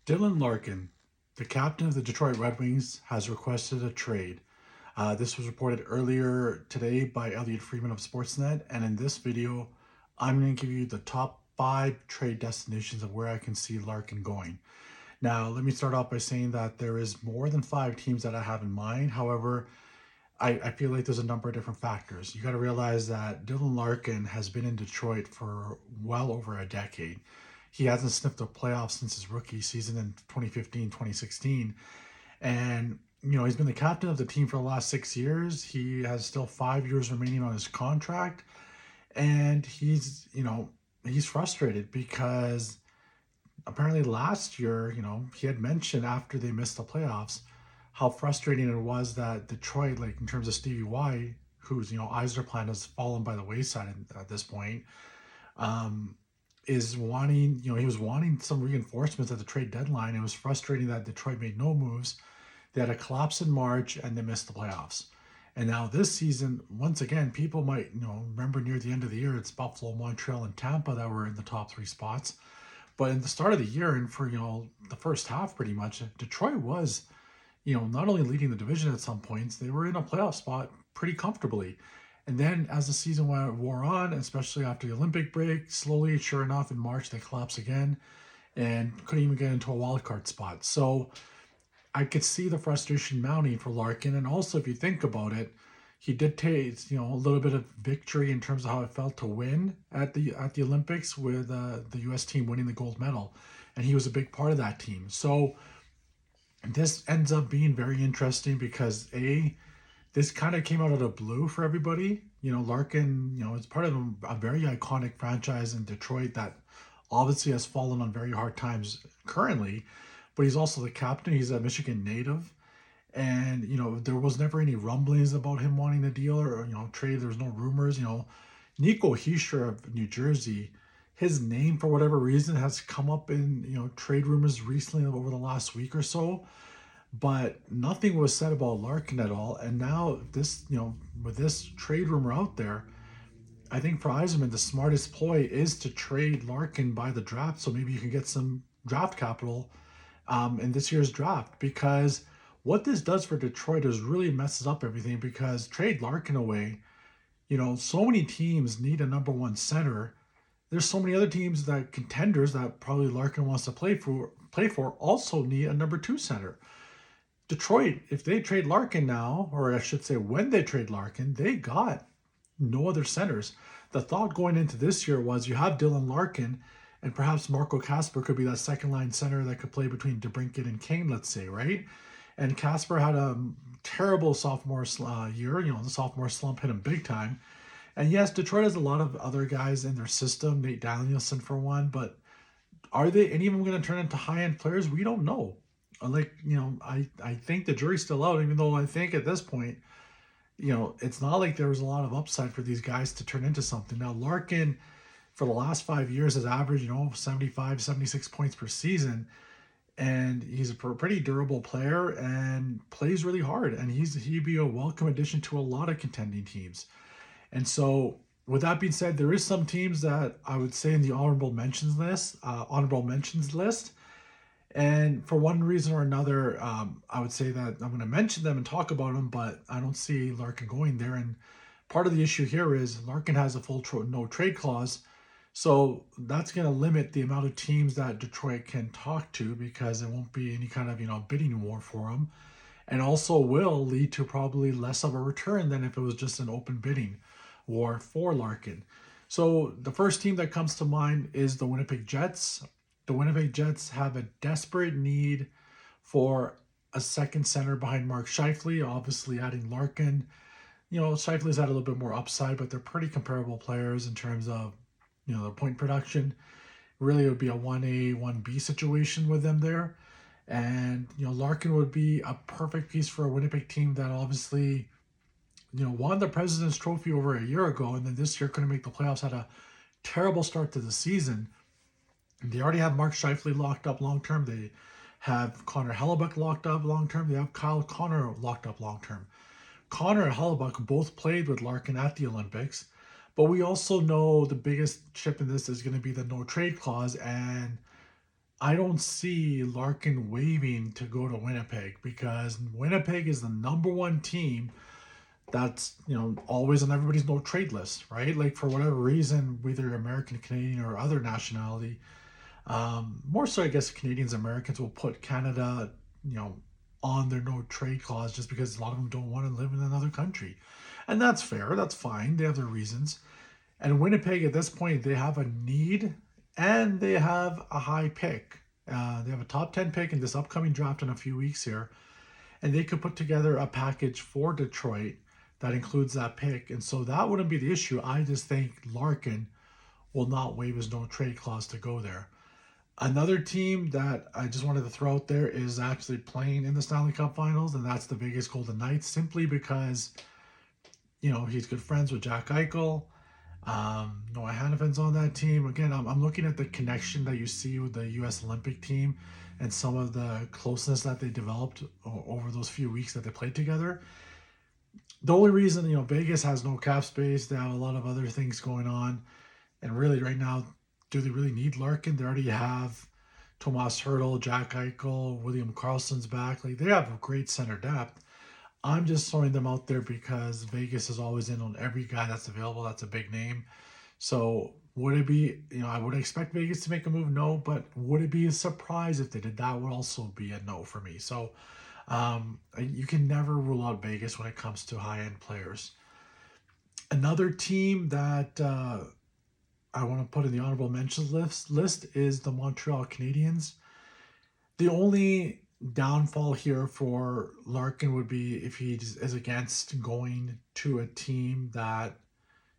Dylan Larkin, the captain of the Detroit Red Wings, has requested a trade. This was reported earlier today by Elliotte Friedman of Sportsnet, and in this video, I'm going to give you the top 5 trade destinations of where I can see Larkin going. Now, let me start off by saying that there is more than 5 teams that I have in mind. However, I feel like there's a number of different factors. You got to realize that Dylan Larkin has been in Detroit for well over a decade. He hasn't sniffed a playoff since his rookie season in 2015, 2016. And, he's been the captain of the team for the last 6 years. He has still 5 years remaining on his contract. And he's frustrated because apparently last year, he had mentioned after they missed the playoffs how frustrating it was that Detroit, like in terms of Stevie Y, whose Yzerplan has fallen by the wayside at this point, um, is wanting, he was wanting some reinforcements at the trade deadline. It was frustrating that Detroit made no moves. They had a collapse in March and they missed the playoffs. And now this season, once again, people might, remember near the end of the year, it's Buffalo, Montreal, and Tampa that were in the top 3 spots. But in the start of the year and for, the first half pretty much, Detroit was, not only leading the division at some points, they were in a playoff spot pretty comfortably. And then as the season wore on, especially after the Olympic break, slowly, sure enough, in March, they collapsed again and couldn't even get into a wild card spot. So I could see the frustration mounting for Larkin. And also, if you think about it, he did taste, a little bit of victory in terms of how it felt to win at the Olympics with the U.S. team winning the gold medal. And he was a big part of that team. So this ends up being very interesting because this kind of came out of the blue for everybody. Larkin, is part of a very iconic franchise in Detroit that obviously has fallen on very hard times currently, but he's also the captain. He's a Michigan native. And, there was never any rumblings about him wanting a deal or trade. There was no rumors. Nico Hischier of New Jersey, his name, for whatever reason, has come up in, trade rumors recently over the last week or so. But nothing was said about Larkin at all. And now this, with this trade rumor out there, I think for Yzerman, the smartest ploy is to trade Larkin by the draft. So maybe you can get some draft capital in this year's draft. Because what this does for Detroit is really messes up everything, because trade Larkin away, so many teams need a number one center. There's so many other teams that contenders that probably Larkin wants to play for also need a number 2 center. Detroit, if they trade Larkin now, or I should say when they trade Larkin, they got no other centers. The thought going into this year was you have Dylan Larkin, and perhaps Marco Kasper could be that second line center that could play between DeBrincat and Kane, let's say, right? And Kasper had a terrible sophomore year. The sophomore slump hit him big time. And yes, Detroit has a lot of other guys in their system, Nate Danielson for one, but are they any of them going to turn into high-end players? We don't know. I think the jury's still out, even though I think at this point, it's not like there was a lot of upside for these guys to turn into something. Now, Larkin, for the last 5 years, has averaged, 75, 76 points per season. And he's a pretty durable player and plays really hard. And he'd be a welcome addition to a lot of contending teams. And so, with that being said, there is some teams that I would say in the honorable mentions list. And for one reason or another, I would say that I'm going to mention them and talk about them, but I don't see Larkin going there. And part of the issue here is Larkin has a full no trade clause. So that's going to limit the amount of teams that Detroit can talk to, because there won't be any kind of, bidding war for him. And also will lead to probably less of a return than if it was just an open bidding war for Larkin. So the first team that comes to mind is the Winnipeg Jets. The Winnipeg Jets have a desperate need for a second center behind Mark Scheifele, obviously adding Larkin. Scheifele's had a little bit more upside, but they're pretty comparable players in terms of, their point production. Really, it would be a 1A, 1B situation with them there. And, Larkin would be a perfect piece for a Winnipeg team that obviously, won the President's Trophy over a year ago, and then this year couldn't make the playoffs, had a terrible start to the season. They already have Mark Scheifele locked up long-term. They have Connor Hellebuyck locked up long-term. They have Kyle Connor locked up long-term. Connor and Hellebuyck both played with Larkin at the Olympics. But we also know the biggest chip in this is going to be the no trade clause. And I don't see Larkin waiving to go to Winnipeg because Winnipeg is the number one team that's, always on everybody's no trade list, right? Like for whatever reason, whether American, Canadian, or other nationality, more so I guess Canadians, Americans will put Canada, you know, on their no trade clause just because a lot of them don't want to live in another country. And that's fair, that's fine, they have their reasons. And Winnipeg at this point, they have a need and they have a high pick. They have a top 10 pick in this upcoming draft in a few weeks here. And they could put together a package for Detroit that includes that pick. And so that wouldn't be the issue. I just think Larkin will not waive his no trade clause to go there. Another team that I just wanted to throw out there is actually playing in the Stanley Cup Finals, and that's the Vegas Golden Knights, simply because, he's good friends with Jack Eichel. Noah Hannafin's on that team. Again, I'm looking at the connection that you see with the U.S. Olympic team and some of the closeness that they developed over those few weeks that they played together. The only reason, Vegas has no cap space, they have a lot of other things going on. And really, right now, do they really need Larkin? They already have Tomas Hertl, Jack Eichel, William Karlsson's back. Like, they have a great center depth. I'm just throwing them out there because Vegas is always in on every guy that's available. That's a big name. So would it be, I would expect Vegas to make a move? No, but would it be a surprise if they did? That would also be a no for me. So you can never rule out Vegas when it comes to high-end players. Another team that I want to put in the honorable mentions list is the Montreal Canadiens. The only downfall here for Larkin would be if he is against going to a team that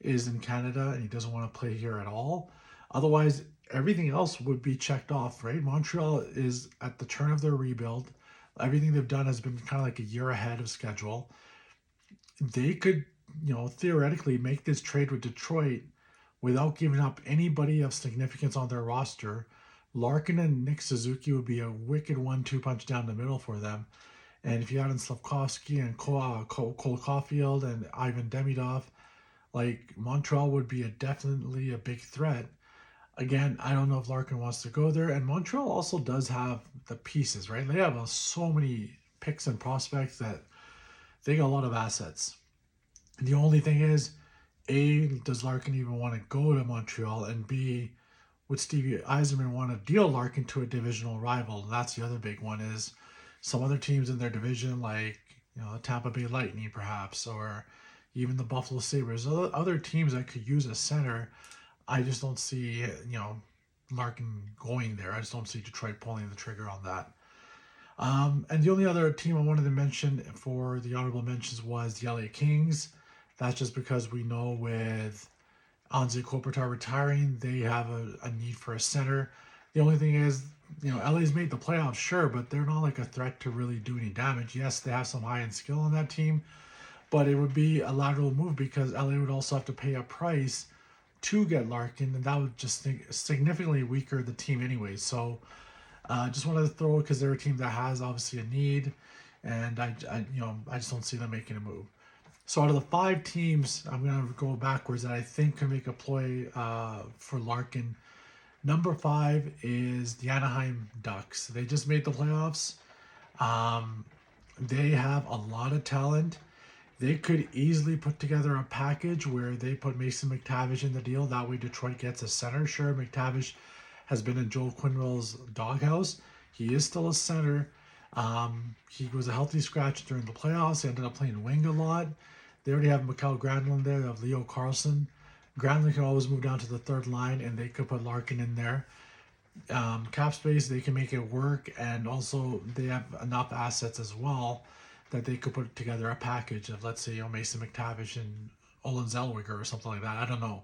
is in Canada and he doesn't want to play here at all. Otherwise, everything else would be checked off, right? Montreal is at the turn of their rebuild. Everything they've done has been kind of like a year ahead of schedule. They could, theoretically make this trade with Detroit without giving up anybody of significance on their roster. Larkin and Nick Suzuki would be a wicked 1-2 punch down the middle for them. And if you add in Slavkovsky and Cole Caulfield and Ivan Demidov, like Montreal would be definitely a big threat. Again, I don't know if Larkin wants to go there. And Montreal also does have the pieces, right? They have so many picks and prospects that they got a lot of assets. And the only thing is, A, does Larkin even want to go to Montreal? And B, would Stevie Yzerman want to deal Larkin to a divisional rival? And that's the other big one is some other teams in their division, like, the Tampa Bay Lightning perhaps, or even the Buffalo Sabres, other teams that could use a center. I just don't see, Larkin going there. I just don't see Detroit pulling the trigger on that. And the only other team I wanted to mention for the honorable mentions was the LA Kings. That's just because we know with Anze Kopitar retiring, they have a need for a center. The only thing is, LA's made the playoffs, sure, but they're not like a threat to really do any damage. Yes, they have some high-end skill on that team, but it would be a lateral move because LA would also have to pay a price to get Larkin, and that would just significantly weaker the team anyway. So just wanted to throw it because they're a team that has obviously a need, and I just don't see them making a move. So out of the 5 teams, I'm going to go backwards that I think can make a play for Larkin. Number 5 is the Anaheim Ducks. They just made the playoffs. They have a lot of talent. They could easily put together a package where they put Mason McTavish in the deal. That way Detroit gets a center. Sure, McTavish has been in Joel Quenneville's doghouse. He is still a center. He was a healthy scratch during the playoffs. He ended up playing wing a lot. They already have Mikael Granlund there. They have Leo Carlsson. Granlund can always move down to the third line, and they could put Larkin in there. Cap space, they can make it work, and also they have enough assets as well that they could put together a package of, let's say, Mason McTavish and Olin Zellweger or something like that. I don't know.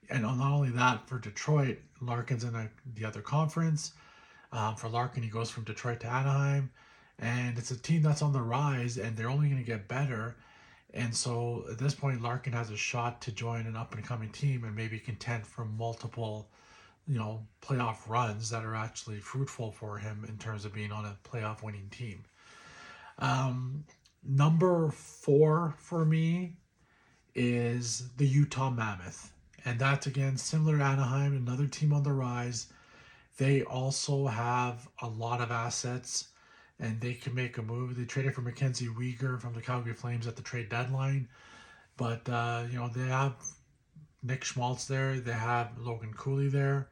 And not only that, for Detroit, Larkin's in the other conference. For Larkin, he goes from Detroit to Anaheim, and it's a team that's on the rise, and they're only going to get better. And so at this point, Larkin has a shot to join an up-and-coming team and maybe contend for multiple, playoff runs that are actually fruitful for him in terms of being on a playoff-winning team. Number 4 for me is the Utah Mammoth. And that's, again, similar to Anaheim, another team on the rise. They also have a lot of assets, and they can make a move. They traded for Mackenzie Weegar from the Calgary Flames at the trade deadline, but they have Nick Schmaltz there. They have Logan Cooley there.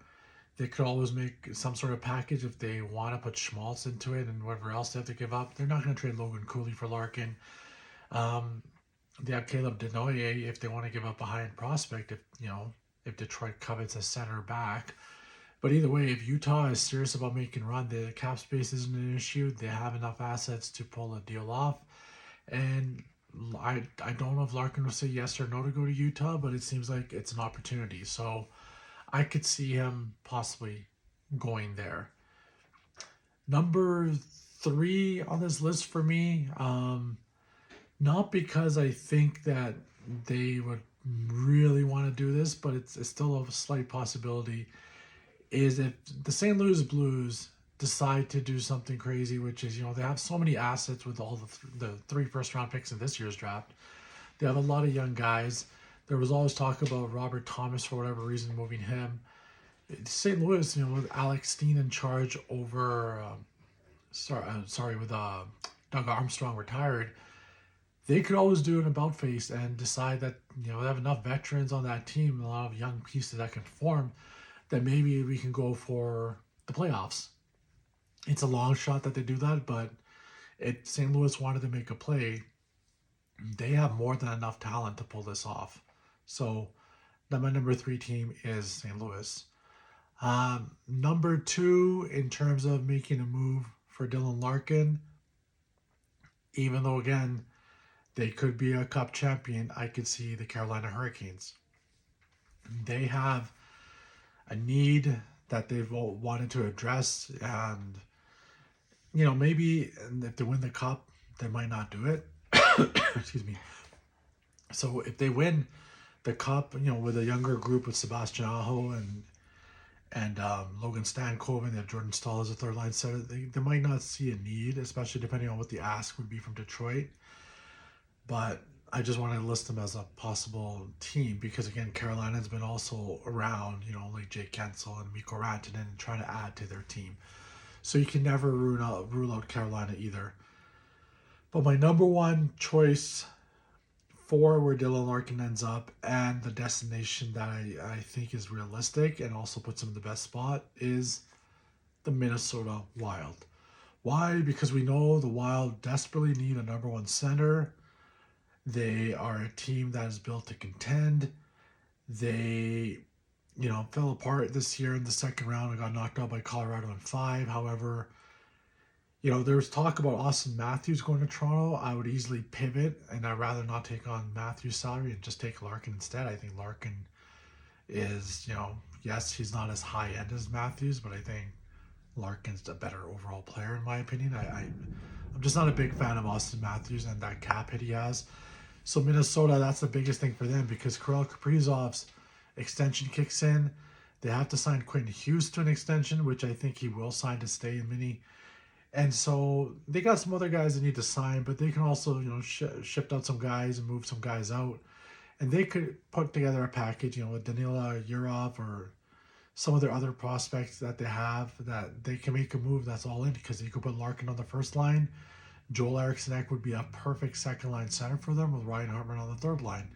They could always make some sort of package if they want to put Schmaltz into it and whatever else they have to give up. They're not going to trade Logan Cooley for Larkin. They have Caleb Denoye if they want to give up a high-end prospect. If Detroit covets a center back. But either way, if Utah is serious about making a run, the cap space isn't an issue. They have enough assets to pull a deal off. And I don't know if Larkin will say yes or no to go to Utah, but it seems like it's an opportunity. So I could see him possibly going there. Number 3 on this list for me, not because I think that they would really want to do this, but it's still a slight possibility, is if the St. Louis Blues decide to do something crazy, which is, they have so many assets with all the 3 first-round picks in this year's draft. They have a lot of young guys. There was always talk about Robert Thomas, for whatever reason, moving him. St. Louis, with Alex Steen in charge over, with Doug Armstrong retired, they could always do an about face and decide that, they have enough veterans on that team, a lot of young pieces that can form, that maybe we can go for the playoffs. It's a long shot that they do that, but if St. Louis wanted to make a play, they have more than enough talent to pull this off. So then my number 3 team is St. Louis. Number 2, in terms of making a move for Dylan Larkin, even though, again, they could be a cup champion, I could see the Carolina Hurricanes. They have a need that they've wanted to address, and maybe if they win the cup, they might not do it. Excuse me. So if they win the cup, with a younger group with Sebastian Aho and Logan Stankoven, and Jordan Staal as a third line center, they might not see a need, especially depending on what the ask would be from Detroit. But I just wanted to list them as a possible team because, again, Carolina's been also around, like Jake Gensel and Mikko Rantanen, and trying to add to their team. So you can never rule out Carolina either. But my number 1 choice for where Dylan Larkin ends up, and the destination that I think is realistic and also puts him in the best spot, is the Minnesota Wild. Why? Because we know the Wild desperately need a number 1 center. They are a team that is built to contend. They, fell apart this year in the second round and got knocked out by Colorado in 5. However, there was talk about Austin Matthews going to Toronto. I would easily pivot, and I'd rather not take on Matthews' salary and just take Larkin instead. I think Larkin is, yes, he's not as high-end as Matthews, but I think Larkin's a better overall player in my opinion. I'm just not a big fan of Austin Matthews and that cap hit he has. So Minnesota, that's the biggest thing for them because Kirill Kaprizov's extension kicks in. They have to sign Quentin Hughes to an extension, which I think he will sign to stay in Mini. And so they got some other guys that need to sign, but they can also, shift out some guys and move some guys out. And they could put together a package, with Danila Yurov or some of their other prospects that they have that they can make a move that's all in because you could put Larkin on the first line. Joel Eriksson would be a perfect second line center for them with Ryan Hartman on the third line.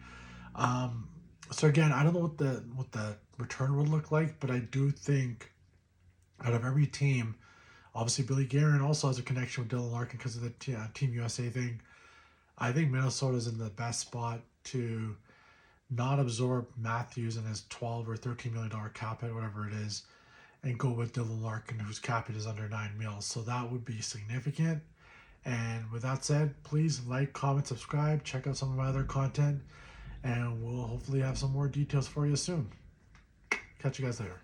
So again, I don't know what the return would look like, but I do think out of every team, obviously Billy Guerin also has a connection with Dylan Larkin because of the Team USA thing. I think Minnesota's in the best spot to not absorb Matthews and his $12 or $13 million cap hit, whatever it is, and go with Dylan Larkin, whose cap hit is under $9 million. So that would be significant. And with that said, please like, comment, subscribe, check out some of my other content, and we'll hopefully have some more details for you soon. Catch you guys later.